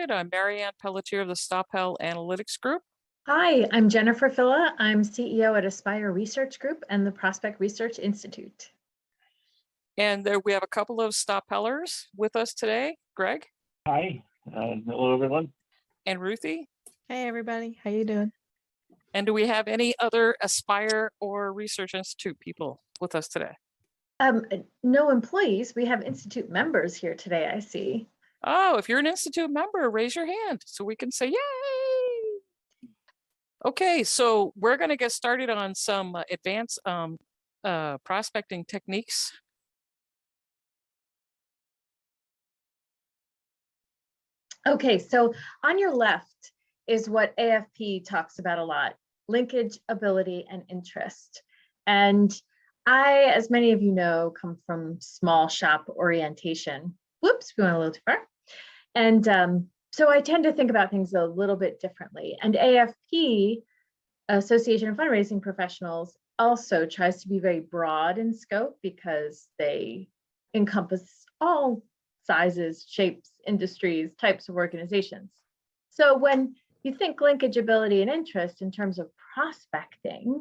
started. I'm Marianne of the Stoppel Analytics Group. Hi, I'm Jennifer Filla. I'm CEO at Aspire Research Group and the Prospect Research Institute. And we have a couple of Stoppellers with us today. Greg. Hi. Hello, everyone. And Ruthie. Hey, everybody. How you doing? And do we have any other Aspire or Research Institute people with us today? No employees. We have Institute members here today, I see. Oh, if you're an Institute member, raise your hand so we can say yay. Okay, so we're going to get started on some advanced prospecting techniques. Okay, so on your left is what AFP talks about a lot: linkage, ability, and interest. And I, as many of you know, come from small shop orientation. Whoops, we went a little too far. And so I tend to think about things a little bit differently. And AFP, Association of Fundraising Professionals, also tries to be very broad in scope because they encompass all sizes, shapes, industries, types of organizations. So when you think linkage, ability, and interest in terms of prospecting,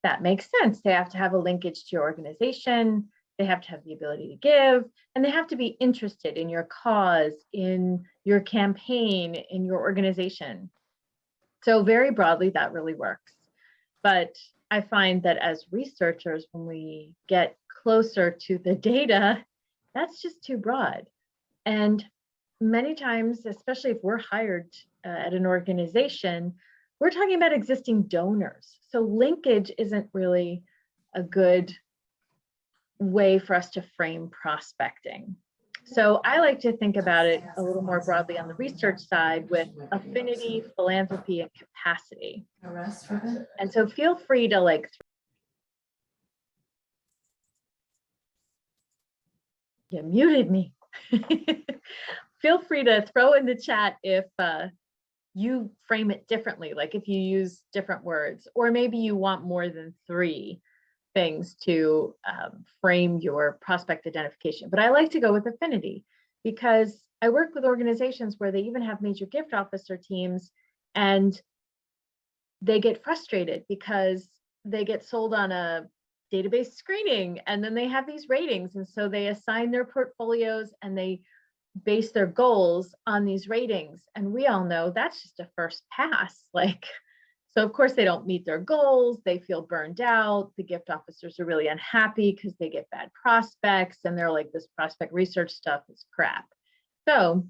that makes sense. They have to have a linkage to your organization, they have to have the ability to give, and they have to be interested in your cause, in your campaign, in your organization. So very broadly, that really works. But I find that as researchers, when we get closer to the data, that's just too broad. And many times, especially if we're hired at an organization, we're talking about existing donors. So linkage isn't really a good way for us to frame prospecting. So I like to think about it a little more broadly on the research side with affinity, philanthropy, and capacity. And so feel free to you muted me. Feel free to throw in the chat if you frame it differently, like if you use different words, or maybe you want more than 3 things to frame your prospect identification. But I like to go with affinity because I work with organizations where they even have major gift officer teams, and they get frustrated because they get sold on a database screening and then they have these ratings. And so they assign their portfolios and they base their goals on these ratings. And we all know that's just a first pass. So of course they don't meet their goals, they feel burned out, the gift officers are really unhappy because they get bad prospects and they're like, this prospect research stuff is crap. So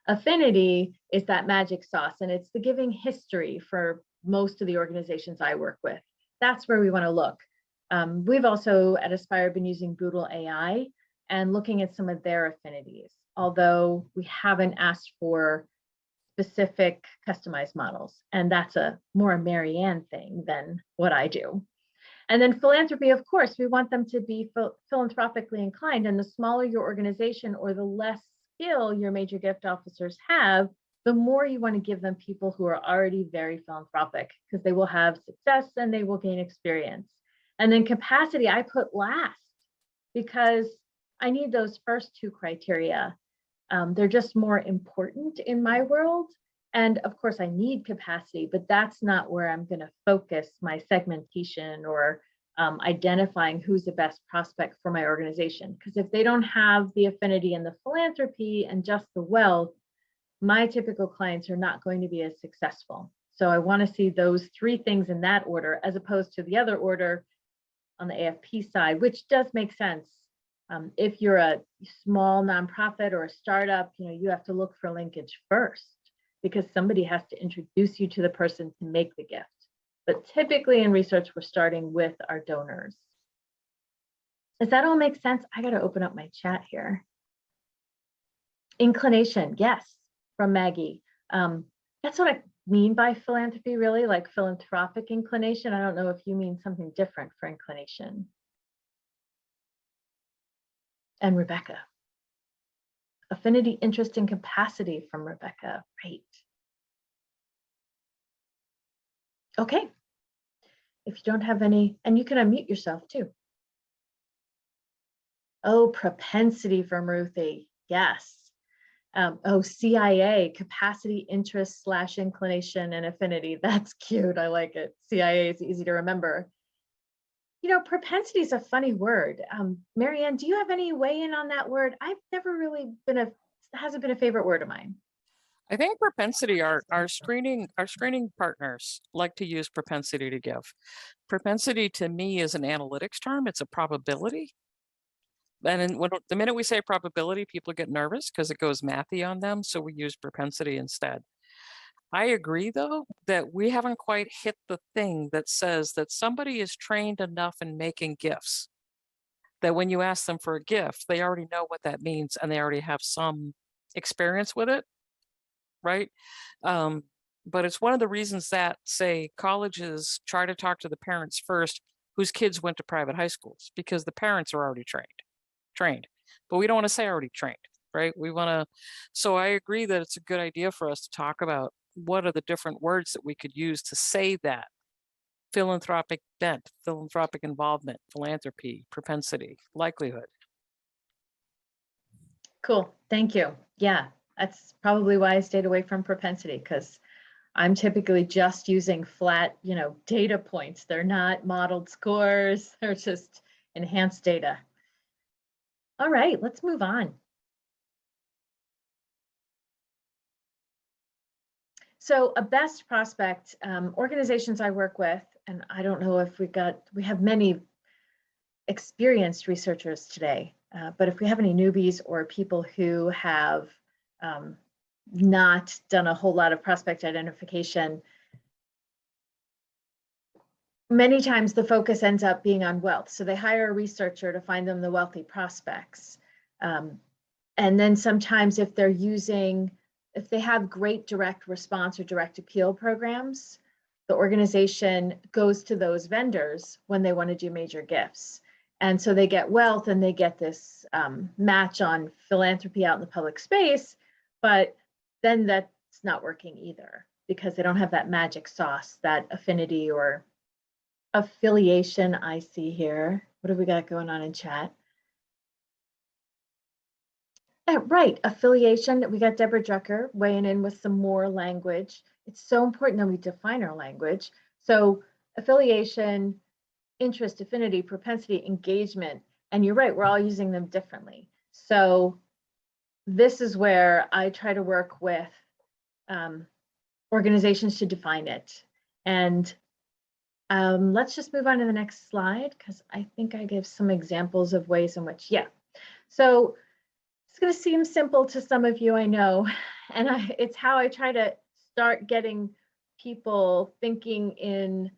affinity is that magic sauce, and it's the giving history for most of the organizations I work with. That's where we want to look. We've also at Aspire been using Boodle AI and looking at some of their affinities, although we haven't asked for specific customized models. And that's a more Marianne thing than what I do. And then philanthropy, of course, we want them to be philanthropically inclined. And the smaller your organization or the less skill your major gift officers have, the more you want to give them people who are already very philanthropic, because they will have success and they will gain experience. And then capacity, I put last because I need those first 2 criteria. They're just more important in my world. And of course, I need capacity, but that's not where I'm going to focus my segmentation or identifying who's the best prospect for my organization. Because if they don't have the affinity and the philanthropy and just the wealth, my typical clients are not going to be as successful. So I want to see those 3 things in that order, as opposed to the other order on the AFP side, which does make sense. If you're a small nonprofit or a startup, you have to look for linkage first because somebody has to introduce you to the person to make the gift. But typically in research, we're starting with our donors. Does that all make sense? I got to open up my chat here. Inclination, yes, from Maggie. That's what I mean by philanthropy, really, like philanthropic inclination. I don't know if you mean something different for inclination. And Rebecca. Affinity, interest, and capacity from Rebecca. Right. Okay. If you don't have any, and you can unmute yourself too. Oh, propensity from Ruthie. Yes. Oh, CIA, capacity, interest / inclination and affinity. That's cute. I like it. CIA is easy to remember. You know, propensity is a funny word. Marianne, do you have any weigh in on that word? I've never really hasn't been a favorite word of mine. I think propensity, our screening partners like to use propensity to give. Propensity to me is an analytics term. It's a probability. And the minute we say probability, people get nervous because it goes mathy on them. So we use propensity instead. I agree, though, that we haven't quite hit the thing that says that somebody is trained enough in making gifts that when you ask them for a gift, they already know what that means and they already have some experience with it, right? But it's one of the reasons that, say, colleges try to talk to the parents first whose kids went to private high schools because the parents are already trained, but we don't want to say already trained, right? We want to, so I agree that it's a good idea for us to talk about what are the different words that we could use to say that. Philanthropic bent, philanthropic involvement, philanthropy, propensity, likelihood. Cool, thank you. Yeah, that's probably why I stayed away from propensity, because I'm typically just using flat, data points. They're not modeled scores, they're just enhanced data. All right, let's move on. So a best prospect, organizations I work with, and I don't know if we have many experienced researchers today, but if we have any newbies or people who have not done a whole lot of prospect identification, many times the focus ends up being on wealth. So they hire a researcher to find them the wealthy prospects. And then sometimes if they have great direct response or direct appeal programs, the organization goes to those vendors when they want to do major gifts. And so they get wealth and they get this match on philanthropy out in the public space, but then that's not working either because they don't have that magic sauce, that affinity or affiliation I see here. What have we got going on in chat? Right, affiliation. We got Deborah Drucker weighing in with some more language. It's so important that we define our language. So affiliation, interest, affinity, propensity, engagement. And you're right, we're all using them differently. So this is where I try to work with organizations to define it. And let's just move on to the next slide because I think I give some examples of ways in which, So it's going to seem simple to some of you, I know, and it's how I try to start getting people thinking in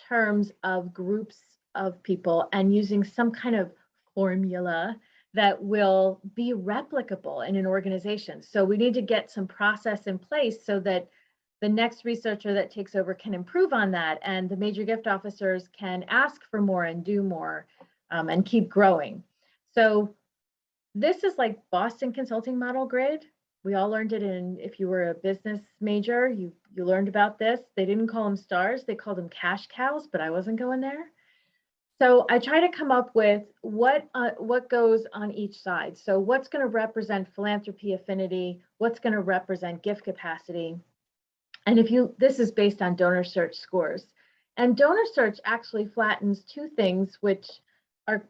terms of groups of people and using some kind of formula that will be replicable in an organization. So we need to get some process in place so that the next researcher that takes over can improve on that, and the major gift officers can ask for more and do more and keep growing. So this is like Boston Consulting Model Grid. We all learned it if you were a business major, you learned about this. They didn't call them stars, they called them cash cows, but I wasn't going there. So I try to come up with what goes on each side. So what's going to represent philanthropy affinity, what's going to represent gift capacity. And this is based on donor search scores. And donor search actually flattens two things, which are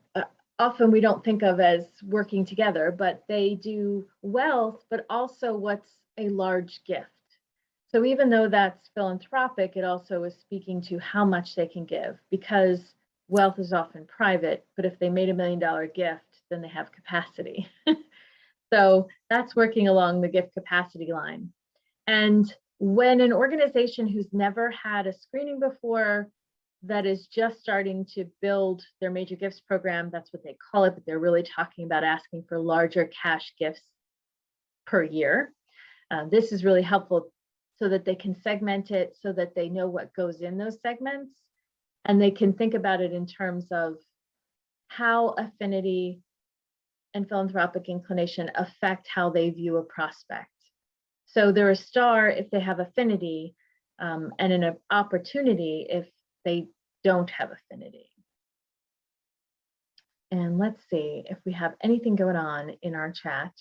often we don't think of as working together, but they do wealth, but also what's a large gift. So even though that's philanthropic, it also is speaking to how much they can give, because wealth is often private, but if they made $1 million gift, then they have capacity. So that's working along the gift capacity line. And when an organization who's never had a screening before, that is just starting to build their major gifts program, that's what they call it, but they're really talking about asking for larger cash gifts per year. This is really helpful so that they can segment it so that they know what goes in those segments, and they can think about it in terms of how affinity and philanthropic inclination affect how they view a prospect. So they're a star if they have affinity, and an opportunity if they don't have affinity. And let's see if we have anything going on in our chat.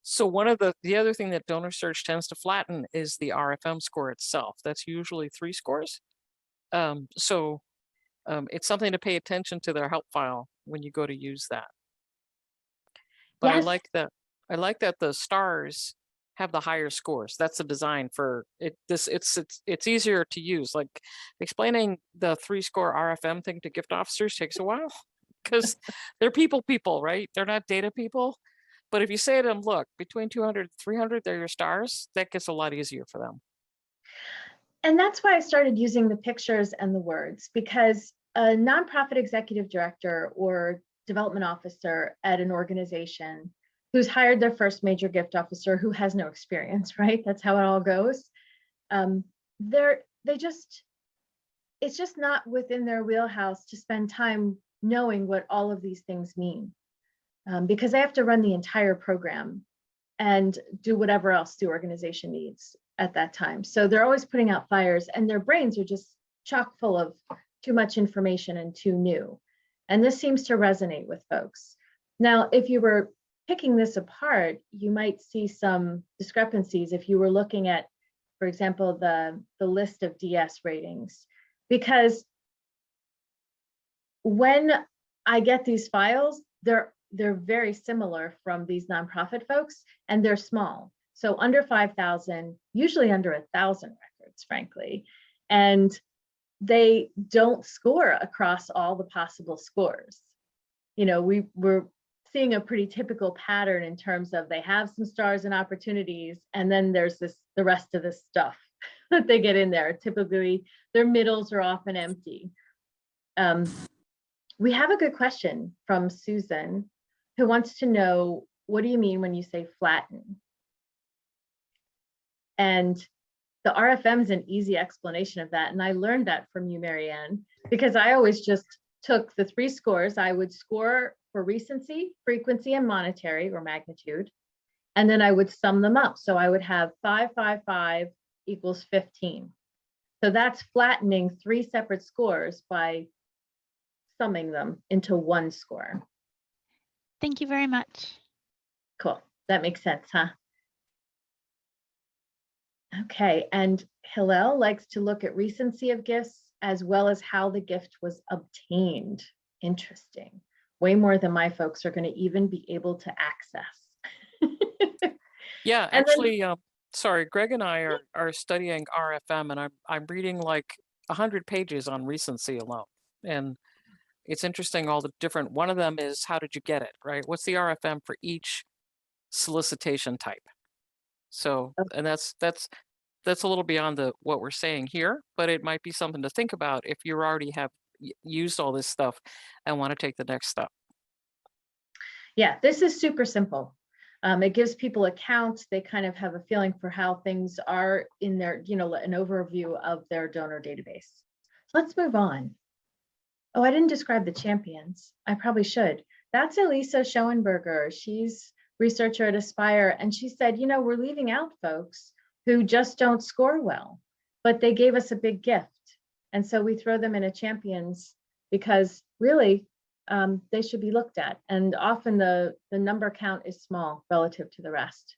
So one of the other thing that donor search tends to flatten is the RFM score itself. That's usually 3 scores. It's something to pay attention to their help file when you go to use that. But Yes. I like that the stars have the higher scores. That's the design for it. It's easier to use. Like explaining the 3-score RFM thing to gift officers takes a while because they're people, right? They're not data people. But if you say to them, look, between 200 and 300, they're your stars, that gets a lot easier for them. And that's why I started using the pictures and the words, because a nonprofit executive director or development officer at an organization who's hired their first major gift officer who has no experience, right? That's how it all goes. It's just not within their wheelhouse to spend time knowing what all of these things mean, because they have to run the entire program and do whatever else the organization needs at that time. So they're always putting out fires and their brains are just chock full of too much information and too new. And this seems to resonate with folks. Now, if you were picking this apart, you might see some discrepancies if you were looking at, for example, the list of DS ratings, because when I get these files, they're very similar from these nonprofit folks, and they're small. So under 5,000, usually under 1,000 records, frankly. And they don't score across all the possible scores. You know, we're seeing a pretty typical pattern in terms of they have some stars and opportunities, and then there's the rest of this stuff that they get in there. Typically, their middles are often empty. We have a good question from Susan, who wants to know, what do you mean when you say flatten? And the RFM is an easy explanation of that. And I learned that from you, Marianne, because I always just took the 3 scores. I would score for recency, frequency, and monetary or magnitude. And then I would sum them up. So I would have 555 equals 15. So that's flattening 3 separate scores by summing them into 1 score. Thank you very much. Cool. That makes sense, huh? Okay, and Hillel likes to look at recency of gifts as well as how the gift was obtained. Interesting. Way more than my folks are going to even be able to access. Yeah, actually, sorry, Greg and I are studying RFM, and I'm reading like 100 pages on recency alone. And it's interesting, all the different, one of them is how did you get it, right? What's the RFM for each solicitation type? So, and that's a little beyond what we're saying here, but it might be something to think about if you already have used all this stuff and want to take the next step. Yeah, this is super simple. It gives people a count. They kind of have a feeling for how things are in their, an overview of their donor database. So let's move on. Oh, I didn't describe the champions. I probably should. That's Elisa Schoenberger. She's researcher at Aspire. And she said, we're leaving out folks who just don't score well, but they gave us a big gift. And so we throw them in a champions because really they should be looked at. And often the number count is small relative to the rest.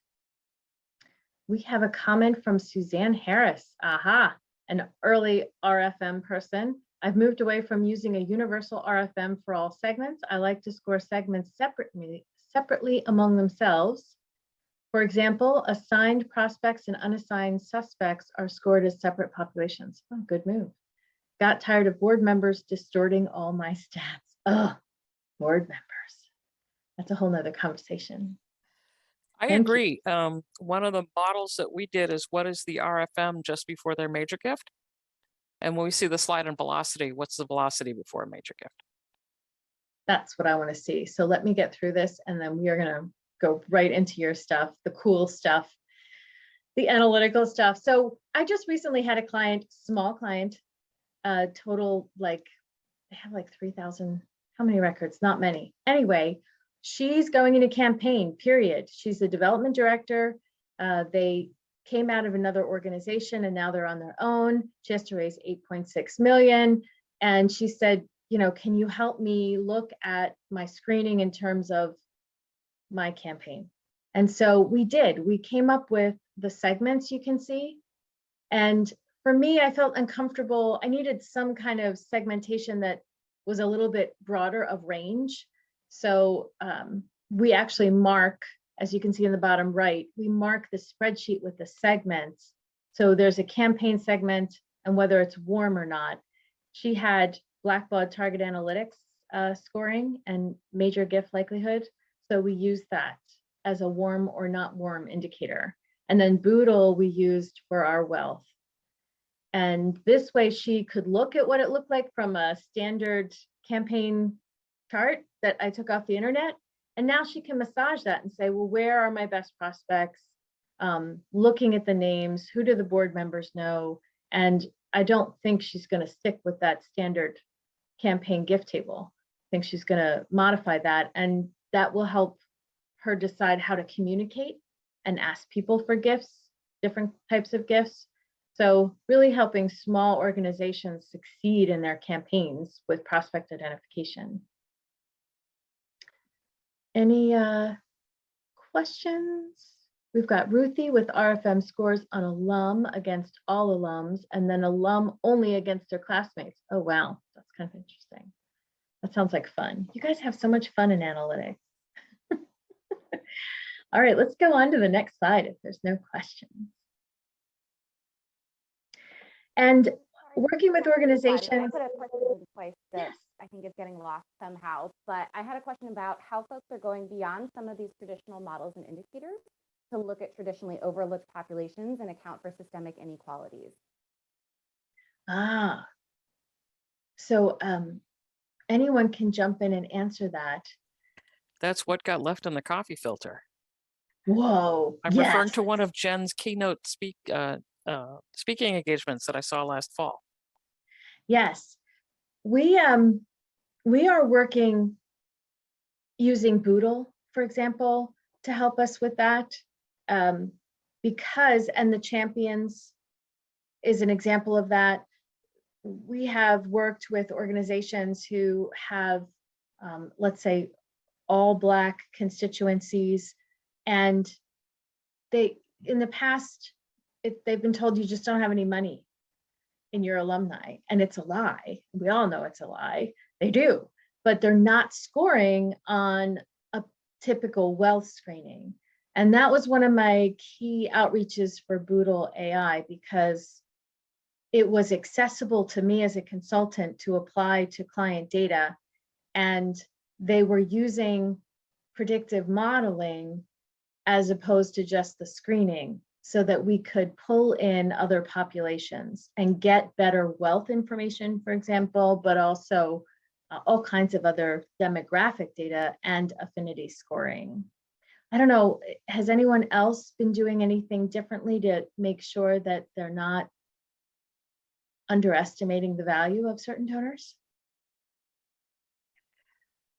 We have a comment from Suzanne Harris. Aha, an early RFM person. I've moved away from using a universal RFM for all segments. I like to score segments separately among themselves. For example, assigned prospects and unassigned suspects are scored as separate populations. Oh, good move. Got tired of board members distorting all my stats. Ugh, board members. That's a whole nother conversation. I agree. One of the models that we did is what is the RFM just before their major gift? And when we see the slide on velocity, what's the velocity before a major gift? That's what I want to see. So let me get through this and then we are going to go right into your stuff, the cool stuff, the analytical stuff. So I just recently had a client, small client, total, they have 3,000, how many records? Not many. Anyway, she's going in a campaign, period. She's the development director. They came out of another organization and now they're on their own. She has to raise 8.6 million. And she said, can you help me look at my screening in terms of my campaign? And so we came up with the segments you can see. And for me, I felt uncomfortable. I needed some kind of segmentation that was a little bit broader of range. So we actually mark, as you can see in the bottom right, we mark the spreadsheet with the segments. So there's a campaign segment and whether it's warm or not. She had Blackbaud target analytics scoring and major gift likelihood. So we used that as a warm or not warm indicator. And then Boodle we used for our wealth. And this way she could look at what it looked like from a standard campaign chart that I took off the internet. And now she can massage that and say, well, where are my best prospects? Looking at the names, who do the board members know? And I don't think she's going to stick with that standard campaign gift table. I think she's going to modify that, and that will help her decide how to communicate and ask people for gifts, different types of gifts. So really helping small organizations succeed in their campaigns with prospect identification. Any questions? We've got Ruthie with RFM scores on alum against all alums, and then alum only against their classmates. Oh, wow, that's kind of interesting. That sounds like fun. You guys have so much fun in analytics. All right, let's go on to the next slide if there's no questions. And working with organizations. I put a question in place that Yes. I think is getting lost somehow, but I had a question about how folks are going beyond some of these traditional models and indicators to look at traditionally overlooked populations and account for systemic inequalities. So anyone can jump in and answer that. That's what got left in the coffee filter. Whoa. I'm yes. referring to one of Jen's keynote speaking engagements that I saw last fall. Yes. We are working using Boodle, for example, to help us with that. Because, and the Champions is an example of that. We have worked with organizations who have, let's say, all Black constituencies, and they, in the past, they've been told you just don't have any money in your alumni, and it's a lie. We all know it's a lie. They do, but they're not scoring on a typical wealth screening. And that was one of my key outreaches for Boodle AI, because it was accessible to me as a consultant to apply to client data. And they were using predictive modeling as opposed to just the screening, so that we could pull in other populations and get better wealth information, for example, but also all kinds of other demographic data and affinity scoring. I don't know, has anyone else been doing anything differently to make sure that they're not underestimating the value of certain donors?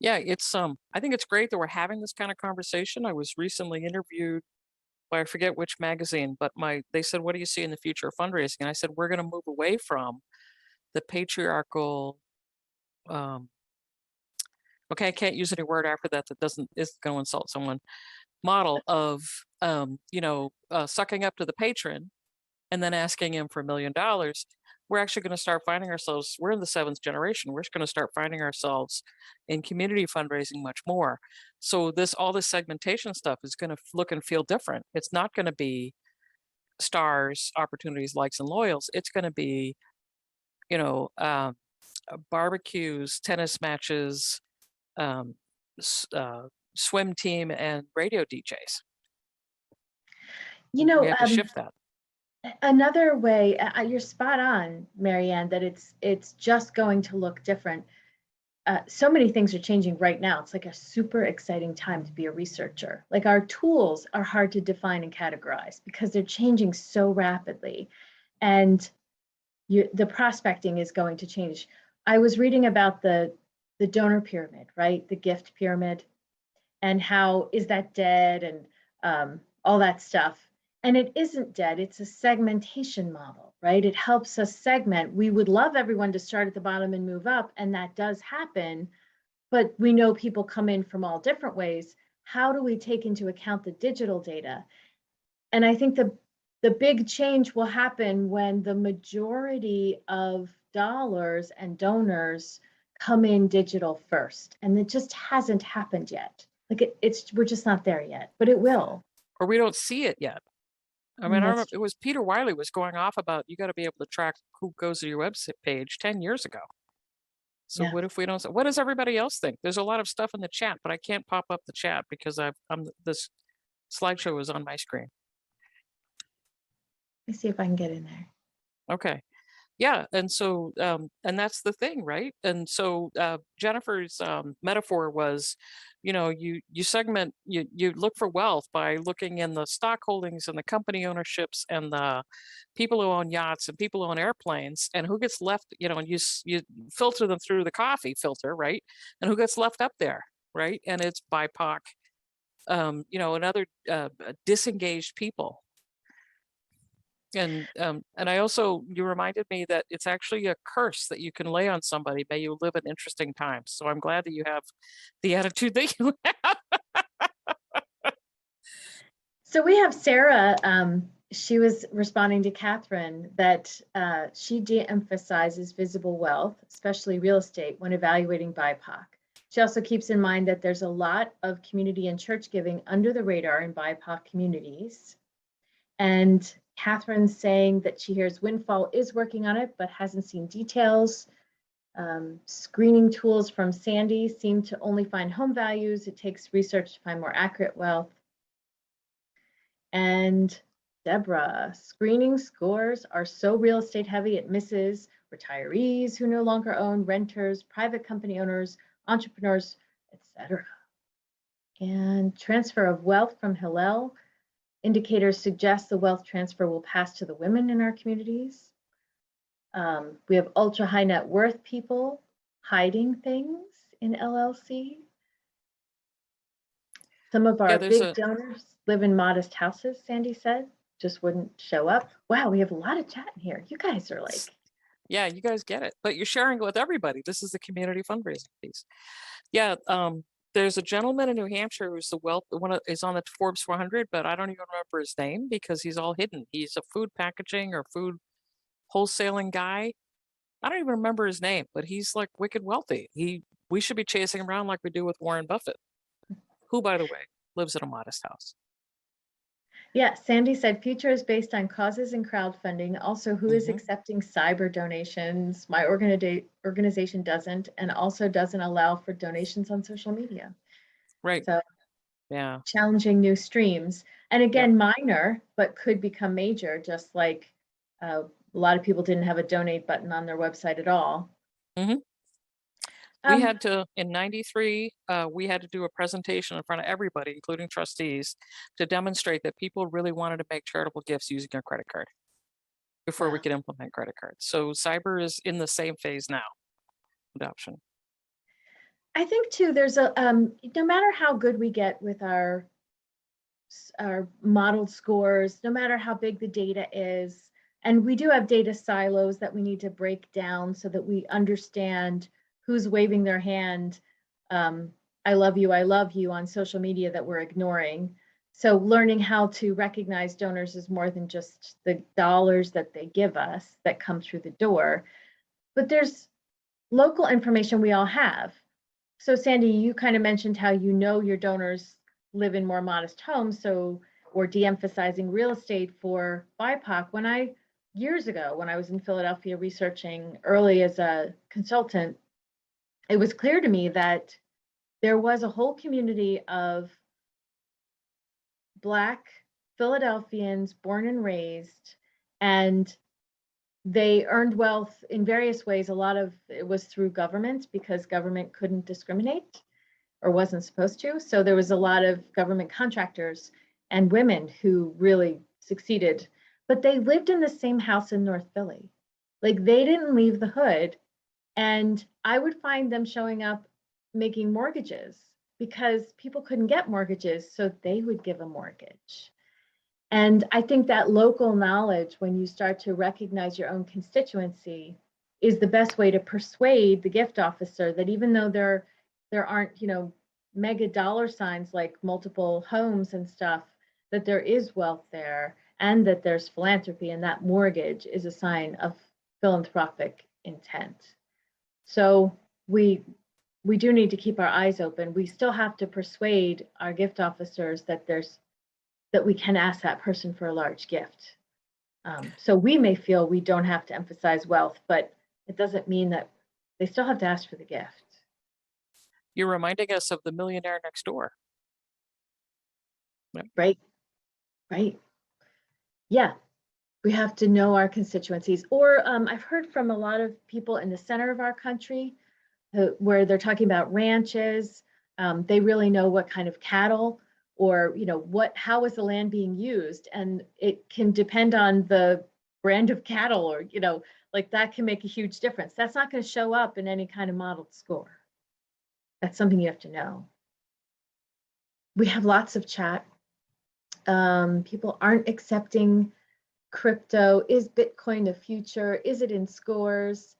Yeah, it's I think it's great that we're having this kind of conversation. I was recently interviewed by, I forget which magazine, but they said, what do you see in the future of fundraising? And I said, we're going to move away from the patriarchal, okay, I can't use any word after that is going to insult someone, model of, sucking up to the patron and then asking him for $1 million. We're actually going to start finding ourselves, we're in the 7th generation, we're going to start finding ourselves in community fundraising much more. So all this segmentation stuff is going to look and feel different. It's not going to be stars, opportunities, likes, and loyals. It's going to be, barbecues, tennis matches, swim team, and radio DJs. We have to shift that. Another way, you're spot on, Marianne, that it's just going to look different. So many things are changing right now. It's like a super exciting time to be a researcher. Like, our tools are hard to define and categorize because they're changing so rapidly, and the prospecting is going to change. I was reading about the donor pyramid, right? The gift pyramid, and how is that dead, and all that stuff. And it isn't dead, it's a segmentation model, right? It helps us segment. We would love everyone to start at the bottom and move up, and that does happen, but we know people come in from all different ways. how do we take into account the digital data? And I think the big change will happen when the majority of dollars and donors come in digital first. And it just hasn't happened yet. Like we're just not there yet, but it will. Or we don't see it yet. I mean, I That's remember it was Peter Wiley was going off about, you got to be able to track who goes to your website page 10 years ago. So Yeah. what if we don't, what does everybody else think? There's a lot of stuff in the chat, but I can't pop up the chat because this slideshow is on my screen. Let me see if I can get in there. Okay. Yeah. And so, and that's the thing, right? And so Jennifer's metaphor was, you segment, you look for wealth by looking in the stock holdings and the company ownerships and the people who own yachts and people who own airplanes, and who gets left, and you filter them through the coffee filter, right? And who gets left up there, right? And it's BIPOC, and other disengaged people. And I also, you reminded me that it's actually a curse that you can lay on somebody. May you live in interesting times. So I'm glad that you have the attitude that you have. So we have Sarah. She was responding to Catherine that she de-emphasizes visible wealth, especially real estate, when evaluating BIPOC. She also keeps in mind that there's a lot of community and church giving under the radar in BIPOC communities. And Catherine's saying that she hears Windfall is working on it, but hasn't seen details. Screening tools from Sandy seem to only find home values. It takes research to find more accurate wealth. And Deborah, screening scores are so real estate heavy, it misses retirees who no longer own, renters, private company owners, entrepreneurs, etc. And transfer of wealth from Hillel. Indicators suggest the wealth transfer will pass to the women in our communities. We have ultra high net worth people hiding things in LLC. Some of our big donors live in modest houses, Sandy said, just wouldn't show up. Wow, we have a lot of chat in here. You guys are like. Yeah, you guys get it, but you're sharing it with everybody. This is the community fundraising piece. Yeah, there's a gentleman in New Hampshire who's is on the Forbes 400, but I don't even remember his name because he's all hidden. He's a food packaging or food wholesaling guy. I don't even remember his name, but he's like wicked wealthy. We should be chasing him around like we do with Warren Buffett, who, by the way, lives in a modest house. Yeah, Sandy said future is based on causes and crowdfunding. Also, who is accepting cyber donations? My organization doesn't, and also doesn't allow for donations on social media. Right. So yeah, challenging new streams. And again, minor, but could become major, just like a lot of people didn't have a donate button on their website at all. We had to, in '93, we had to do a presentation in front of everybody, including trustees, to demonstrate that people really wanted to make charitable gifts using a credit card before we could implement credit cards. So cyber is in the same phase now, adoption. I think too, there's a, no matter how good we get with our modeled scores, no matter how big the data is, and we do have data silos that we need to break down so that we understand who's waving their hand, I love you on social media that we're ignoring. So learning how to recognize donors is more than just the dollars that they give us that come through the door, but there's local information we all have. So Sandy, you kind of mentioned how your donors live in more modest homes, so, or de-emphasizing real estate for BIPOC. Years ago, when I was in Philadelphia researching early as a consultant, it was clear to me that there was a whole community of Black Philadelphians born and raised, and they earned wealth in various ways. A lot of it was through government because government couldn't discriminate or wasn't supposed to. So there was a lot of government contractors and women who really succeeded, but they lived in the same house in North Philly. Like they didn't leave the hood. And I would find them showing up making mortgages because people couldn't get mortgages, so they would give a mortgage. And I think that local knowledge, when you start to recognize your own constituency, is the best way to persuade the gift officer that even though there aren't, mega dollar signs like multiple homes and stuff, that there is wealth there and that there's philanthropy, and that mortgage is a sign of philanthropic intent. So we do need to keep our eyes open. We still have to persuade our gift officers that we can ask that person for a large gift. So we may feel we don't have to emphasize wealth, but it doesn't mean that they still have to ask for the gift. You're reminding us of the millionaire next door. Yep. Right. Yeah, we have to know our constituencies. Or I've heard from a lot of people in the center of our country where they're talking about ranches. They really know what kind of cattle, or how is the land being used, and it can depend on the brand of cattle, or like that can make a huge difference. That's not going to show up in any kind of modeled score. That's something you have to know. We have lots of chat. People aren't accepting crypto. Is Bitcoin the future? Is it in scores?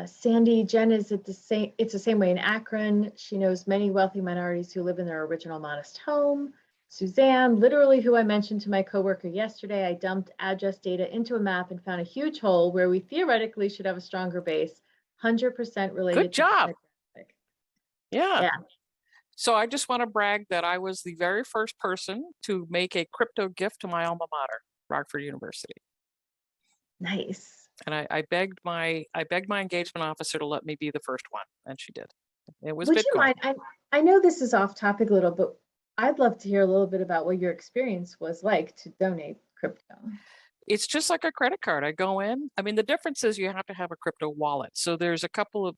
Sandy, Jen, is it the same? It's the same way in Akron. She knows many wealthy minorities who live in their original modest home. Suzanne, literally who I mentioned to my coworker yesterday, I dumped address data into a map and found a huge hole where we theoretically should have a stronger base, 100% related. Good job. To yeah. So I just want to brag that I was the very first person to make a crypto gift to my alma mater, Rockford University. Nice. And I begged my engagement officer to let me be the first one, and she did. It was Would Bitcoin. you mind? I know this is off topic a little, but I'd love to hear a little bit about what your experience was like to donate crypto. It's just like a credit card. I go in. I mean, the difference is you have to have a crypto wallet. So there's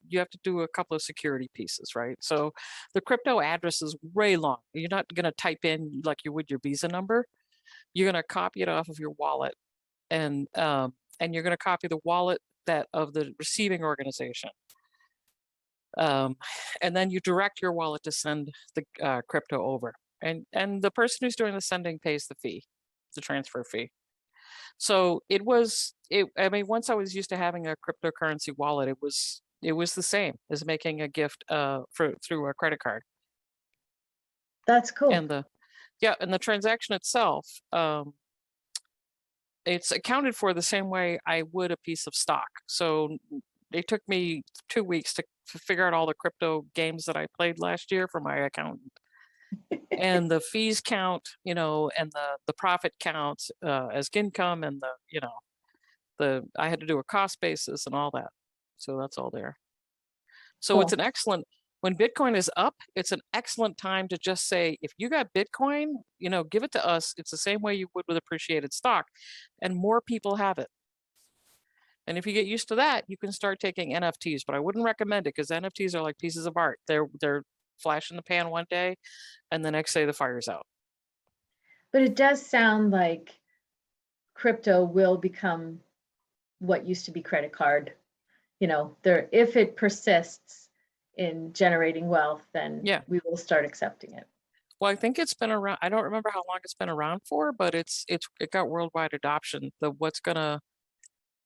you have to do a couple of security pieces, right? So the crypto address is way long. You're not going to type in like you would your Visa number. You're going to copy it off of your wallet, and you're going to copy the wallet of the receiving organization. And then you direct your wallet to send the crypto over. And the person who's doing the sending pays the fee, the transfer fee. So I mean, once I was used to having a cryptocurrency wallet, it was the same as making a gift through a credit card. That's cool. And the transaction itself, it's accounted for the same way I would a piece of stock. So it took me 2 weeks to figure out all the crypto games that I played last year for my accountant. And the fees count, and the profit counts as income, and I had to do a cost basis and all that. So that's all there. So It's an excellent, when Bitcoin is up, it's an excellent time to just say, if you got Bitcoin, give it to us. It's the same way you would with appreciated stock, and more people have it. And if you get used to that, you can start taking NFTs, but I wouldn't recommend it because NFTs are like pieces of art. They're flash in the pan one day, and the next day the fire's out. But it does sound like crypto will become what used to be credit card. If it persists in generating wealth, then we will start accepting it. Well, I think it's been around. I don't remember how long it's been around for, but it got worldwide adoption. What's gonna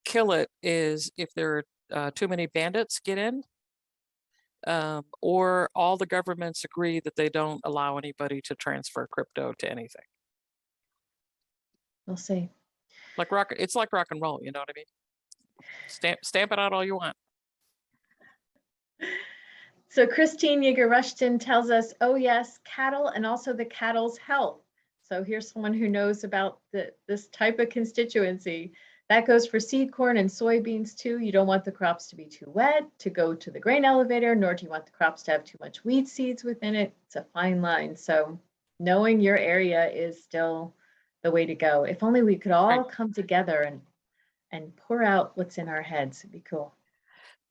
kill it is if there are too many bandits get in, or all the governments agree that they don't allow anybody to transfer crypto to anything. We'll see. It's like rock and roll, you know what I mean? Stamp it out all you want. So Christine Yeager-Rushton tells us, oh yes, cattle and also the cattle's health. So here's someone who knows about this type of constituency. That goes for seed corn and soybeans too. You don't want the crops to be too wet to go to the grain elevator, nor do you want the crops to have too much weed seeds within it. It's a fine line. So knowing your area is still the way to go. If only we could all come together and pour out what's in our heads. It'd be cool.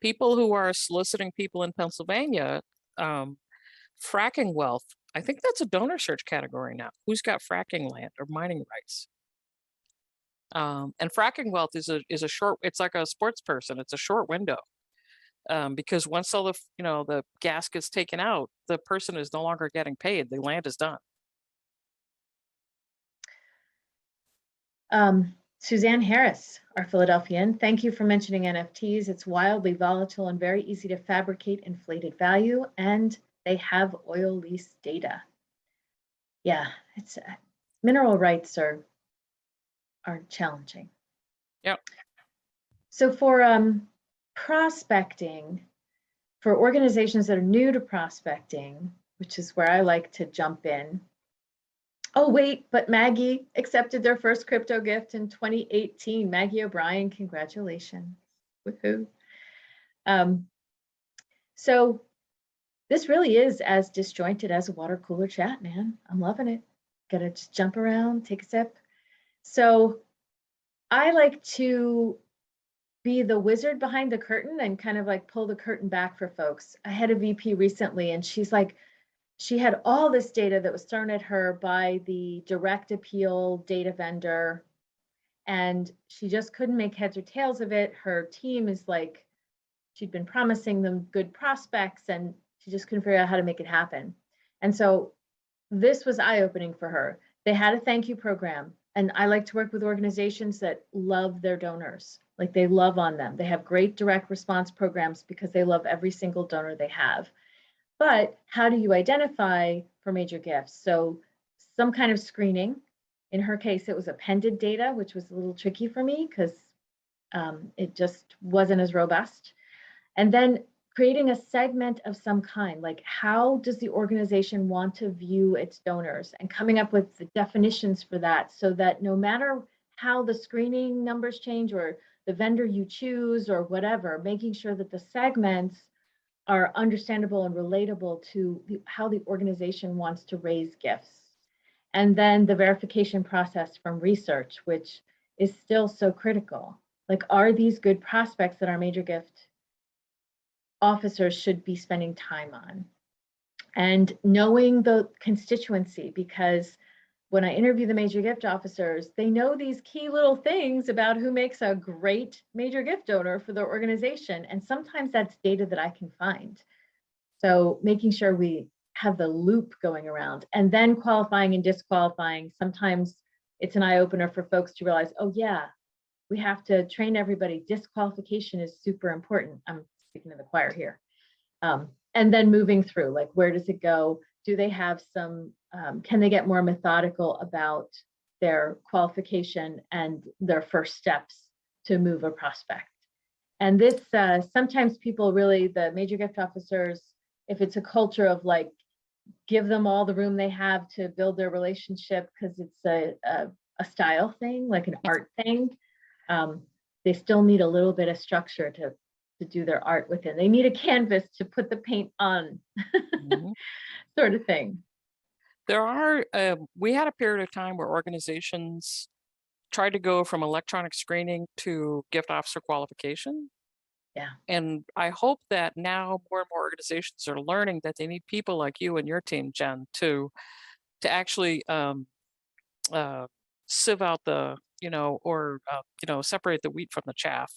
People who are soliciting people in Pennsylvania, fracking wealth, I think that's a donor search category now. Who's got fracking land or mining rights? And fracking wealth is a short, it's like a sports person. It's a short window, because once all the gas gets taken out, the person is no longer getting paid. The land is done. Suzanne Harris, our Philadelphian, thank you for mentioning NFTs. It's wildly volatile and very easy to fabricate inflated value. And they have oil lease data. Yeah, it's mineral rights are challenging. Yep. So for prospecting, for organizations that are new to prospecting, which is where I like to jump in. Oh, wait, but Maggie accepted their first crypto gift in 2018. Maggie O'Brien, congratulations. Woohoo. So this really is as disjointed as a water cooler chat, man. I'm loving it. Gotta just jump around, take a sip. So I like to be the wizard behind the curtain and kind of like pull the curtain back for folks. I had a VP recently and she's like, she had all this data that was thrown at her by the direct appeal data vendor, and she just couldn't make heads or tails of it. Her team is like, she'd been promising them good prospects and she just couldn't figure out how to make it happen. And so this was eye-opening for her. They had a thank you program, and I like to work with organizations that love their donors. Like they love on them. They have great direct response programs because they love every single donor they have. But how do you identify for major gifts? So some kind of screening. In her case, it was appended data, which was a little tricky for me because it just wasn't as robust. And then creating a segment of some kind, like how does the organization want to view its donors, and coming up with the definitions for that so that no matter how the screening numbers change or the vendor you choose or whatever, making sure that the segments are understandable and relatable to how the organization wants to raise gifts. And then the verification process from research, which is still so critical. Like, are these good prospects that our major gift officers should be spending time on? And knowing the constituency, because when I interview the major gift officers, they know these key little things about who makes a great major gift donor for their organization. And sometimes that's data that I can find. So making sure we have the loop going around, and then qualifying and disqualifying. Sometimes it's an eye opener for folks to realize, oh yeah, we have to train everybody. Disqualification is super important. I'm speaking to the choir here. And then moving through, like, where does it go? Do they have some, can they get more methodical about their qualification and their first steps to move a prospect? And this, sometimes people really, the major gift officers, if it's a culture of like, give them all the room they have to build their relationship because it's a style thing, like an art thing, they still need a little bit of structure to do their art within. They need a canvas to put the paint on, sort of thing. There are, we had a period of time where organizations tried to go from electronic screening to gift officer qualification. Yeah. And I hope that now more and more organizations are learning that they need people like you and your team, Jen, to actually sieve out the, or separate the wheat from the chaff.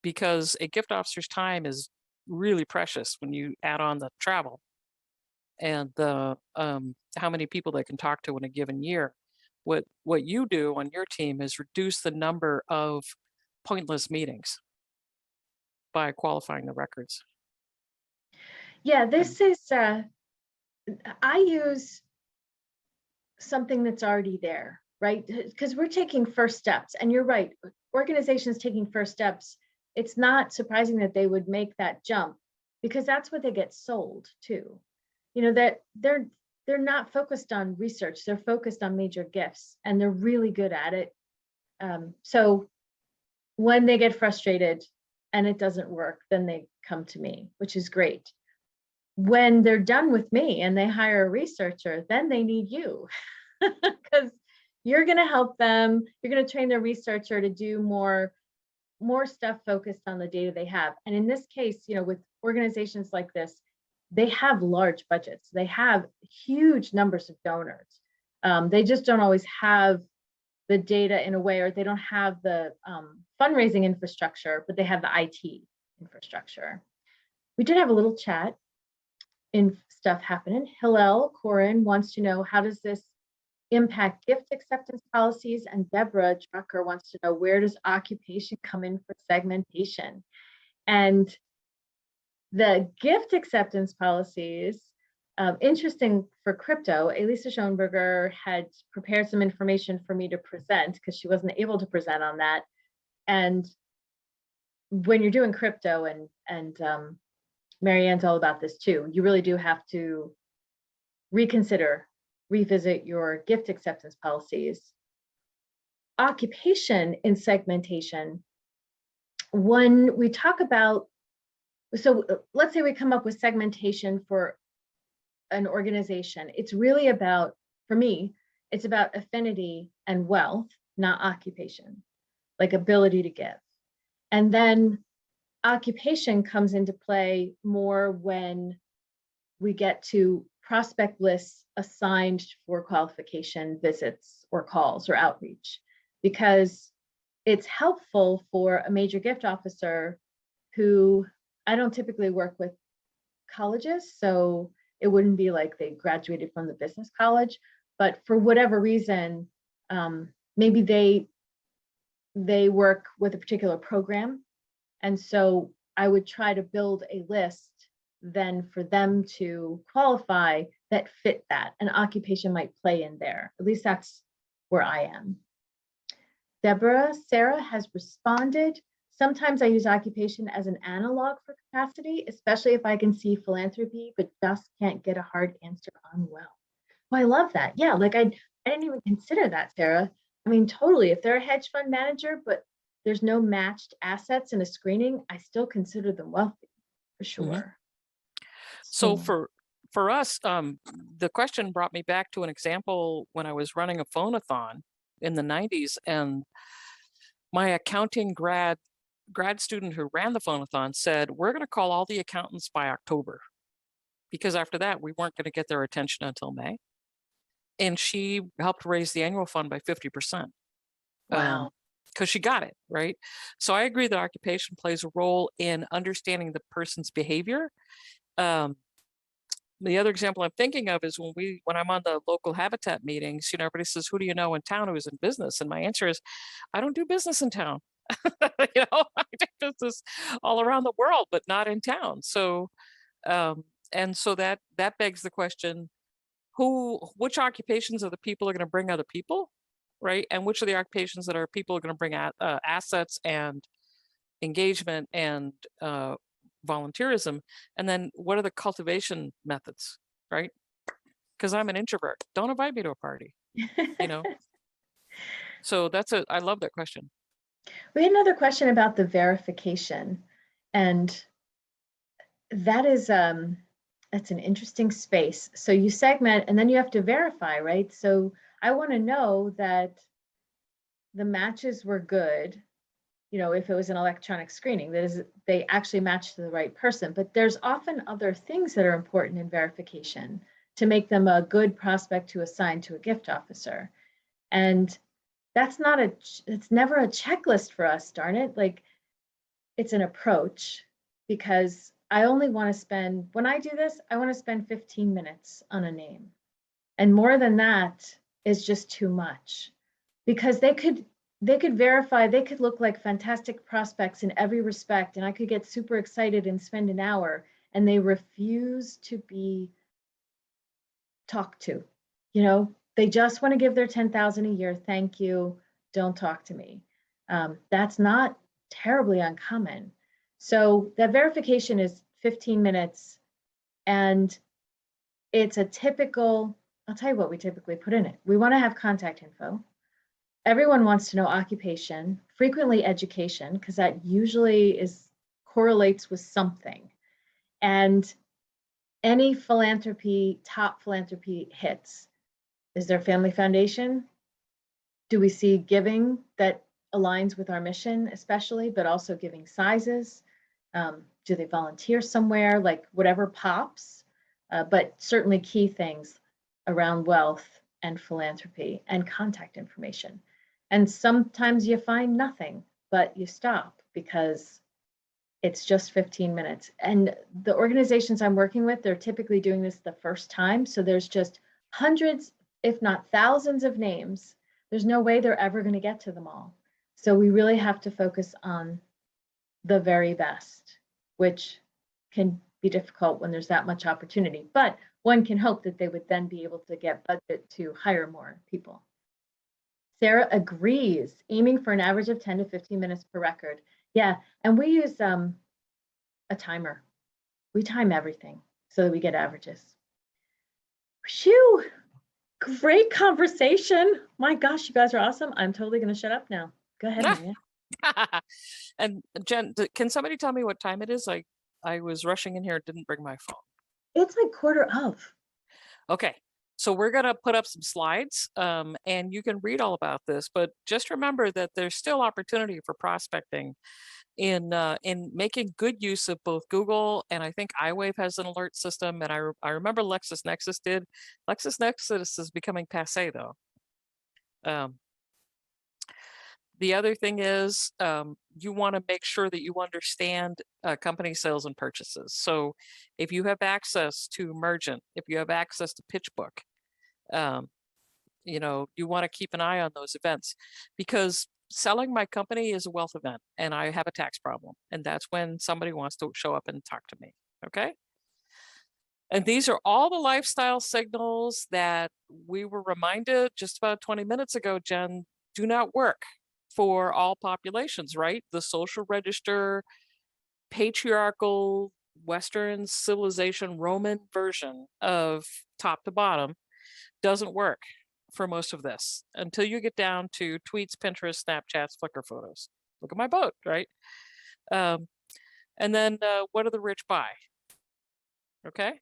Because a gift officer's time is really precious when you add on the travel and the how many people they can talk to in a given year. What you do on your team is reduce the number of pointless meetings by qualifying the records. Yeah, this is, I use something that's already there, right? Because we're taking first steps, and you're right, organizations taking first steps, it's not surprising that they would make that jump because that's what they get sold to. That they're not focused on research, they're focused on major gifts, and they're really good at it. So when they get frustrated and it doesn't work, then they come to me, which is great. When they're done with me and they hire a researcher, then they need you because you're going to help them. You're going to train their researcher to do more stuff focused on the data they have. And in this case, with organizations like this, they have large budgets. They have huge numbers of donors. They just don't always have the data in a way, or they don't have the fundraising infrastructure, but they have the IT infrastructure. We did have a little chat in stuff happening. Hillel Corin wants to know, how does this impact gift acceptance policies? And Deborah Drucker wants to know, where does occupation come in for segmentation? And The gift acceptance policies, interesting for crypto, Elisa Schoenberger had prepared some information for me to present because she wasn't able to present on that. And when you're doing crypto, and Marianne's all about this too, you really do have to revisit your gift acceptance policies. Occupation in segmentation, when we talk about, so let's say we come up with segmentation for an organization, it's really about, for me, it's about affinity and wealth, not occupation, like ability to give. And then occupation comes into play more when we get to prospect lists assigned for qualification visits or calls or outreach, because it's helpful for a major gift officer who, I don't typically work with colleges, so it wouldn't be like they graduated from the business college, but for whatever reason, maybe they work with a particular program. And so I would try to build a list then for them to qualify that fit that. An occupation might play in there. At least that's where I am. Sarah has responded. Sometimes I use occupation as an analog for capacity, especially if I can see philanthropy, but just can't get a hard answer on wealth. Well, I love that. Yeah, like I didn't even consider that, Sarah. I mean, totally. If they're a hedge fund manager, but there's no matched assets in a screening, I still consider them wealthy, for sure. Mm-hmm. So for us, the question brought me back to an example when I was running a phone-a-thon in the 90s, and my accounting grad student who ran the phone-a-thon said, we're going to call all the accountants by October, because after that, we weren't going to get their attention until May. And she helped raise the annual fund by 50%. Wow. Because she got it, right? So I agree that occupation plays a role in understanding the person's behavior. The other example I'm thinking of is when I'm on the local habitat meetings, everybody says, who do you know in town who is in business? And my answer is, I don't do business in town. I do business all around the world, but not in town. So, and so that begs the question, which occupations are the people are going to bring other people, right? And which are the occupations that are people are going to bring assets and engagement and volunteerism, and then what are the cultivation methods, right? Because I'm an introvert. Don't invite me to a party, So I love that question. We had another question about the verification, and that is that's an interesting space. So you segment and then you have to verify, right? So I want to know that the matches were good. If it was an electronic screening, that is, they actually match to the right person. But there's often other things that are important in verification to make them a good prospect to assign to a gift officer. And it's never a checklist for us, darn it. Like, it's an approach, because I only want to spend, when I do this, I want to spend 15 minutes on a name. And more than that is just too much, because they could verify, they could look like fantastic prospects in every respect, and I could get super excited and spend an hour, and they refuse to be talked to. They just want to give their 10,000 a year. Thank you. Don't talk to me. That's not terribly uncommon. So that verification is 15 minutes, and it's a typical, I'll tell you what we typically put in it. We want to have contact info. Everyone wants to know occupation, frequently education, because that usually correlates with something. And any top philanthropy hits. Is there a family foundation? Do we see giving that aligns with our mission, especially, but also giving sizes? Do they volunteer somewhere? Like, whatever pops, but certainly key things around wealth and philanthropy and contact information. And sometimes you find nothing, but you stop because it's just 15 minutes. And the organizations I'm working with, they're typically doing this the first time. So there's just hundreds, if not thousands of names. There's no way they're ever going to get to them all. So we really have to focus on the very best, which can be difficult when there's that much opportunity. But one can hope that they would then be able to get budget to hire more people. Sarah agrees, aiming for an average of 10 to 15 minutes per record. Yeah, and we use a timer. We time everything so that we get averages. Phew, great conversation. My gosh, you guys are awesome. I'm totally going to shut up now. Go ahead, Marianne. And Jen, can somebody tell me what time it is? I was rushing in here, didn't bring my phone. It's like 1:15. Okay, so we're gonna put up some slides, and you can read all about this, but just remember that there's still opportunity for prospecting in making good use of both Google, and I think iWave has an alert system, and I remember LexisNexis did. LexisNexis is becoming passé though. The other thing is you want to make sure that you understand company sales and purchases. So if you have access to Mergent, if you have access to PitchBook, you know, you want to keep an eye on those events, because selling my company is a wealth event and I have a tax problem. And that's when somebody wants to show up and talk to me. Okay. And these are all the lifestyle signals that we were reminded just about 20 minutes ago, Jen, do not work for all populations, right? The social register, patriarchal, Western civilization, Roman version of top to bottom doesn't work for most of this until you get down to tweets, Pinterest, Snapchats, Flickr photos. Look at my boat, right? And then what do the rich buy? Okay.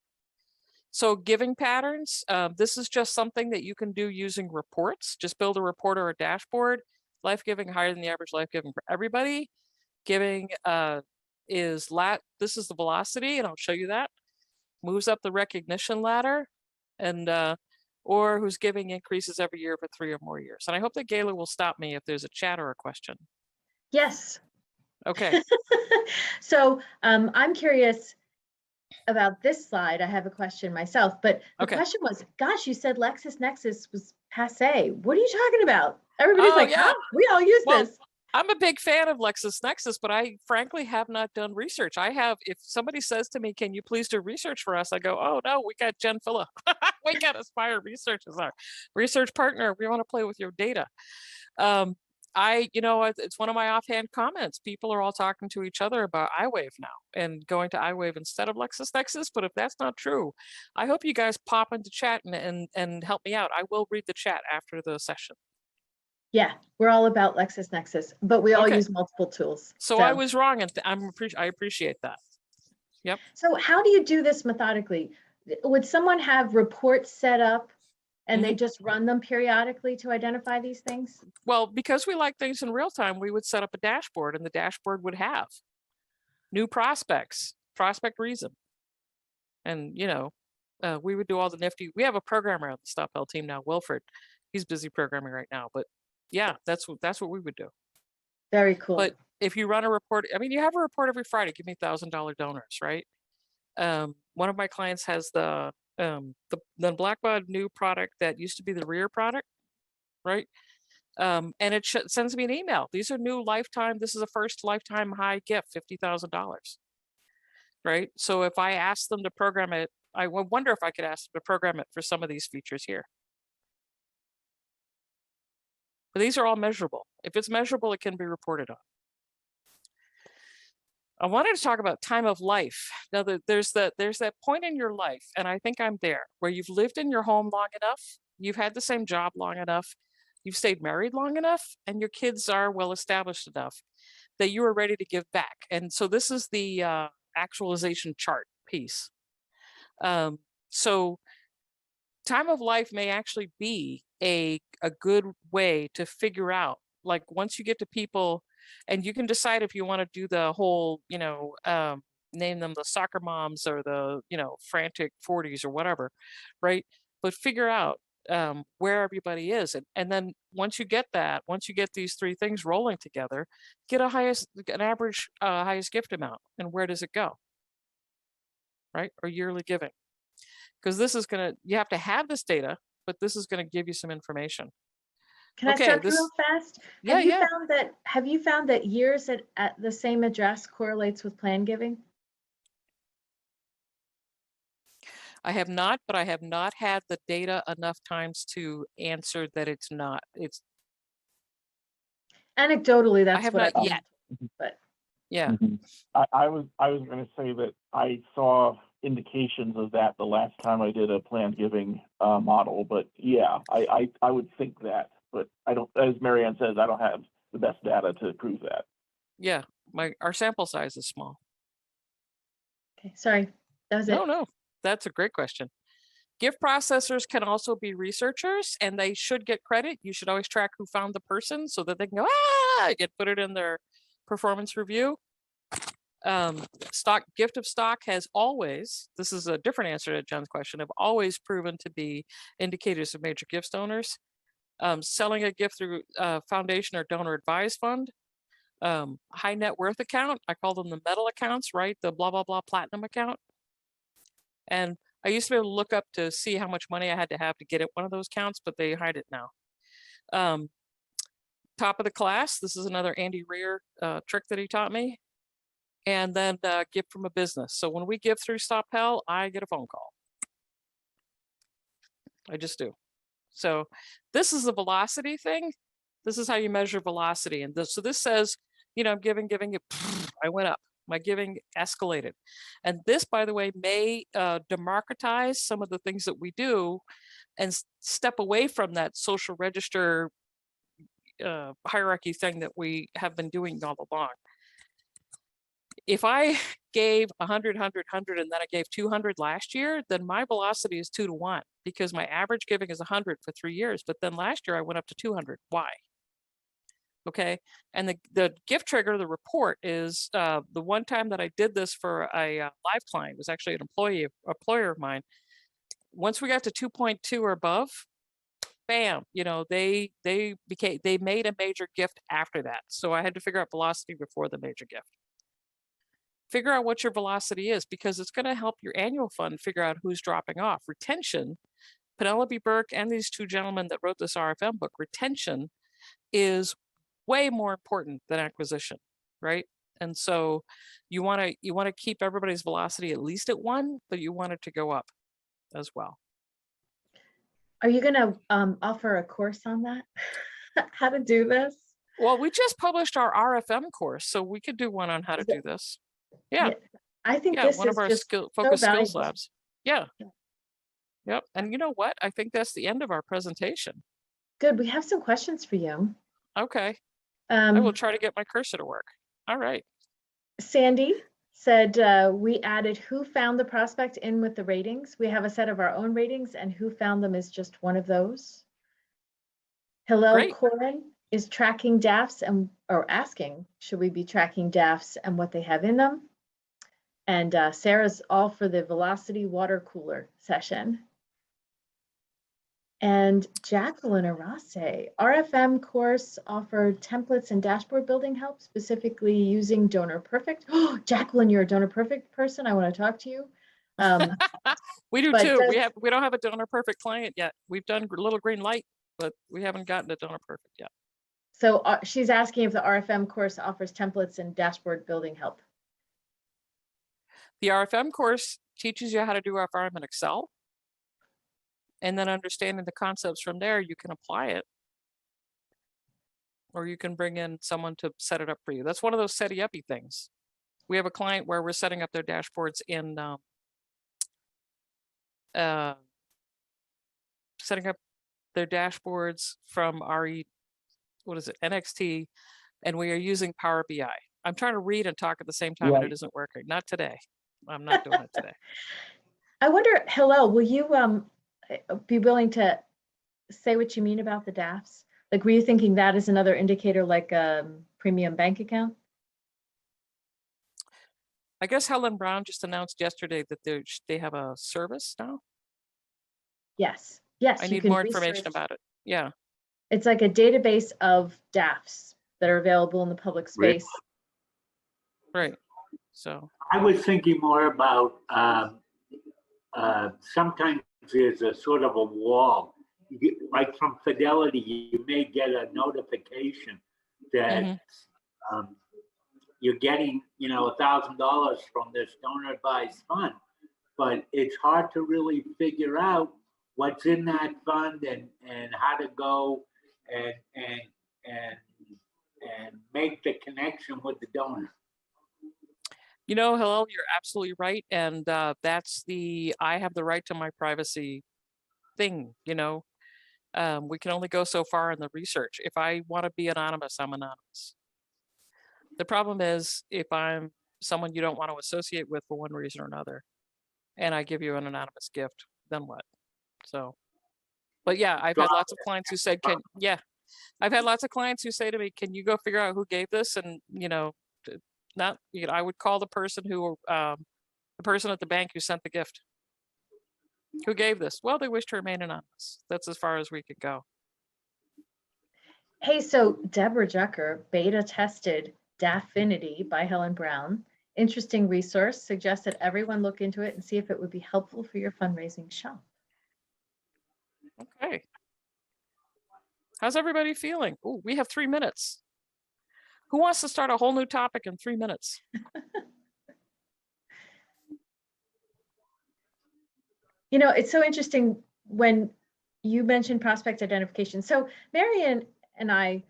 So giving patterns, this is just something that you can do using reports. Just build a report or a dashboard. Life giving higher than the average life giving for everybody. Giving this is the velocity, and I'll show you that. Moves up the recognition ladder, and or whose giving increases every year for 3 or more years. And I hope that Gayla will stop me if there's a chat or a question. Yes. Okay. So I'm curious about this slide. I have a question myself, but the Okay. question was, gosh, you said LexisNexis was passé. What are you talking about? Everybody's like, yeah. huh? We all use Well, this. I'm a big fan of LexisNexis, but I frankly have not done research. If somebody says to me, can you please do research for us? I go, oh no, we got Jen Filla. We got Aspire Research as our research partner. We want to play with your data. It's one of my offhand comments. People are all talking to each other about iWave now and going to iWave instead of LexisNexis. But if that's not true, I hope you guys pop into chat and help me out. I will read the chat after the session. Yeah, we're all about LexisNexis, but we all Okay. use multiple tools. So I was wrong, and I appreciate that. Yep. So how do you do this methodically? Would someone have reports set up and they just run them periodically to identify these things? Well, because we like things in real time, we would set up a dashboard, and the dashboard would have new prospects, prospect reason. And, we would do all the nifty. We have a programmer on the Stop Hell team now, Wilfred. He's busy programming right now, but yeah, that's what we would do. Very cool. But if you run a report, you have a report every Friday, give me $1,000 donors, right? One of my clients has the Blackbaud new product that used to be the rear product, right? And it sends me an email. These are new lifetime. This is a first lifetime high gift, $50,000, right? So if I ask them to program it, I wonder if I could ask them to program it for some of these features here. But these are all measurable. If it's measurable, it can be reported on. I wanted to talk about time of life. Now, there's that point in your life, and I think I'm there, where you've lived in your home long enough, you've had the same job long enough, you've stayed married long enough, and your kids are well established enough that you are ready to give back. And so this is the actualization chart piece. So time of life may actually be a good way to figure out, like, once you get to people, and you can decide if you want to do the whole, name them the soccer moms or the, frantic 40s or whatever, right? But figure out where everybody is. And then once you get these 3 things rolling together, get an average highest gift amount. And where does it go? Right? Or yearly giving. Because this is you have to have this data, but this is going to give you some information. Can I stop you real fast? Yeah, Have you found that years at the same address correlates with plan giving? I have not, but I have not had the data enough times to answer that it's not. It's Anecdotally, I that's have what not I've yet. been, but Yeah. Mhm. I was going to say that I saw indications of that the last time I did a planned giving model, but yeah, I would think that, but I don't, as Marianne says, I don't have the best data to prove that. Yeah. Our sample size is small. okay, sorry, that was No, it. no, that's a great question. Gift processors can also be researchers, and they should get credit. You should always track who found the person so that they can go, get put it in their performance review. Gift of stock has always, this is a different answer to Jen's question, have always proven to be indicators of major gift donors. Selling a gift through foundation or donor advised fund, high net worth account, I call them the metal accounts, right? The blah, blah, blah platinum account. And I used to be able to look up to see how much money I had to have to get at one of those accounts, but they hide it now. Top of the class, this is another Andy Rear trick that he taught me. And then gift from a business. So when we give through Stop Hell, I get a phone call. I just do. So this is a velocity thing. This is how you measure velocity. And so this says, I'm giving it, I went up. My giving escalated. And this, by the way, may democratize some of the things that we do and step away from that social register hierarchy thing that we have been doing all along. If I gave 100, 100, 100, and then I gave 200 last year, then my velocity is 2 to 1 because my average giving is 100 for 3 years. But then last year I went up to 200. Why? Okay. And the gift trigger, the report is the one time that I did this for a live client, was actually an employer of mine. Once we got to 2.2 or above, bam, they made a major gift after that. So I had to figure out velocity before the major gift. Figure out what your velocity is because it's going to help your annual fund figure out who's dropping off. Retention, Penelope Burke and these two gentlemen that wrote this RFM book, retention is way more important than acquisition, right? And so you want to keep everybody's velocity at least at 1, but you want it to go up as well. Are you going to offer a course on that? How to do this? Well, we just published our RFM course, so we could do one on how to do this. Yeah. I think yeah, this one is of our just focus so skills valuable. labs. Yeah. Yep. And you know what? I think that's the end of our presentation. Good. We have some questions for you. Okay. I will try to get my cursor to work. All right. Sandy said we added who found the prospect in with the ratings. We have a set of our own ratings and who found them is just one of those. Hillel Corin is tracking DAFs or asking, should we be tracking DAFs and what they have in them? And Sarah's all for the velocity water cooler session. And Jacqueline Arase, RFM course offered templates and dashboard building help, specifically using Donor Perfect. Oh, Jacqueline, you're a Donor Perfect person. I want to talk to you. We do too. We don't have a Donor Perfect client yet. We've done Little Green Light, but we haven't gotten to Donor Perfect yet. So she's asking if the RFM course offers templates and dashboard building help. The RFM course teaches you how to do RFM in Excel. And then understanding the concepts from there, you can apply it. Or you can bring in someone to set it up for you. That's one of those SETI-uppy things. We have a client where we're setting up their dashboards in setting up their dashboards from NXT, and we are using Power BI. I'm trying to read and talk at the same time, and it isn't working. Not today. I'm not doing it today. I wonder, Hillel, will you be willing to say what you mean about the DAFs? Like, were you thinking that is another indicator like a premium bank account? I guess Helen Brown just announced yesterday that they have a service now. Yes. Yes. I need more information about it. Yeah. It's like a database of DAFs that are available in the public space. Right. So I was thinking more about sometimes there's a sort of a wall. Like from Fidelity, you may get a notification that you're getting, $1,000 from this donor advised fund, but it's hard to really figure out what's in that fund and how to go and make the connection with the donor. You know, Hillel, you're absolutely right. And that's I have the right to my privacy thing, you know. We can only go so far in the research. If I want to be anonymous, I'm anonymous. The problem is if I'm someone you don't want to associate with for one reason or another, and I give you an anonymous gift, then what? So, but yeah, I've had lots of clients who said, I've had lots of clients who say to me, can you go figure out who gave this? And, you know, I would call the person the person at the bank who sent the gift. Who gave this? Well, they wish to remain anonymous. That's as far as we could go. Hey, so Deborah Jucker beta tested Daffinity by Helen Brown. Interesting resource. Suggests that everyone look into it and see if it would be helpful for your fundraising shop. Okay. How's everybody feeling? Oh, we have 3 minutes. Who wants to start a whole new topic in 3 minutes? You know, it's so interesting when you mentioned prospect identification. So Marianne and I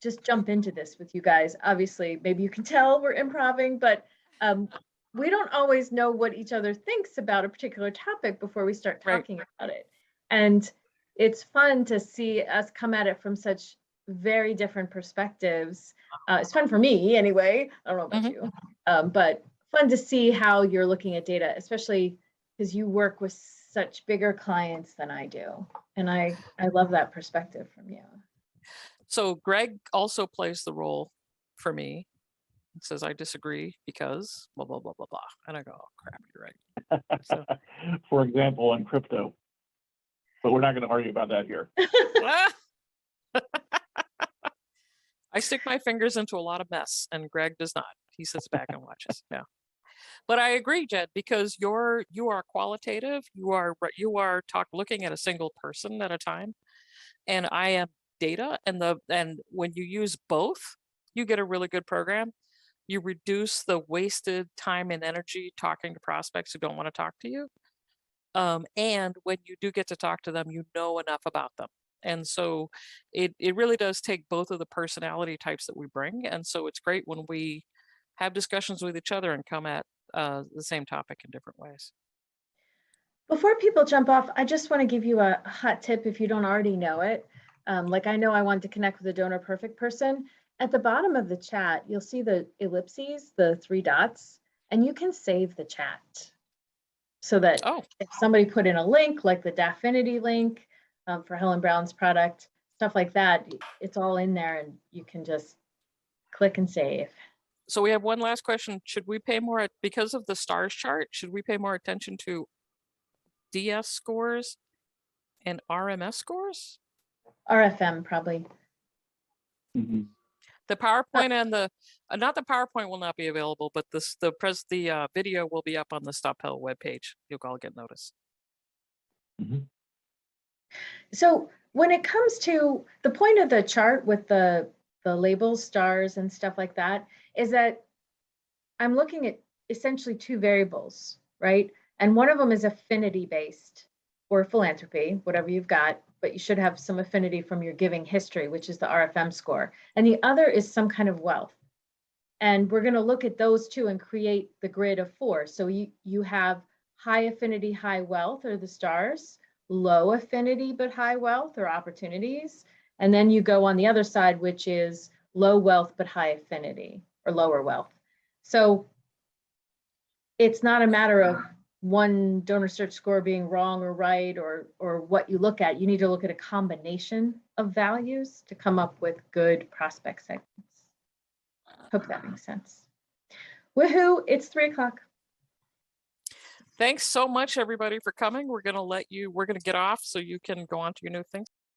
just jump into this with you guys. Obviously, maybe you can tell we're improvising, but we don't always know what each other thinks about a particular topic before we start talking about it. And it's fun to see us come at it from such very different perspectives. It's fun for me anyway. I don't know about you, but fun to see how you're looking at data, especially because you work with such bigger clients than I do. And I love that perspective from you. So Greg also plays the role for me. It says, I disagree because blah, blah, blah, blah, blah. And I go, oh, crap, you're right. So. For example, on crypto. But we're not going to argue about that here. I stick my fingers into a lot of mess, and Greg does not. He sits back and watches. Yeah. But I agree, Jed, because you are qualitative. You are looking at a single person at a time, and I am data. And when you use both, you get a really good program. You reduce the wasted time and energy talking to prospects who don't want to talk to you. And when you do get to talk to them, you know enough about them. And so it really does take both of the personality types that we bring. And so it's great when we have discussions with each other and come at the same topic in different ways. Before people jump off, I just want to give you a hot tip if you don't already know it. Like I know I want to connect with a donor perfect person. At the bottom of the chat, you'll see the ellipses, the 3 dots, and you can save the chat. So that if somebody put in a link, like the Daffinity link for Helen Brown's product, stuff like that, it's all in there and you can just click and save. So we have one last question. Should we pay more, because of the stars chart, should we pay more attention to DS scores and RMS scores? RFM probably. Mm-hmm. The PowerPoint and not the PowerPoint will not be available, but the video will be up on the Stop Hell webpage. You'll all get notice. Mm-hmm. So when it comes to the point of the chart with the labels, stars and stuff like that, is that I'm looking at essentially 2 variables, right? And one of them is affinity based or philanthropy, whatever you've got, but you should have some affinity from your giving history, which is the RFM score. And the other is some kind of wealth. And we're going to look at those 2 and create the grid of 4. So you have high affinity, high wealth or the stars, low affinity but high wealth or opportunities. And then you go on the other side, which is low wealth but high affinity or lower wealth. So it's not a matter of one donor search score being wrong or right or what you look at. You need to look at a combination of values to come up with good prospect segments. Hope that makes sense. Woohoo, it's 3 o'clock. Thanks so much, everybody, for coming. We're going to get off so you can go on to your new things.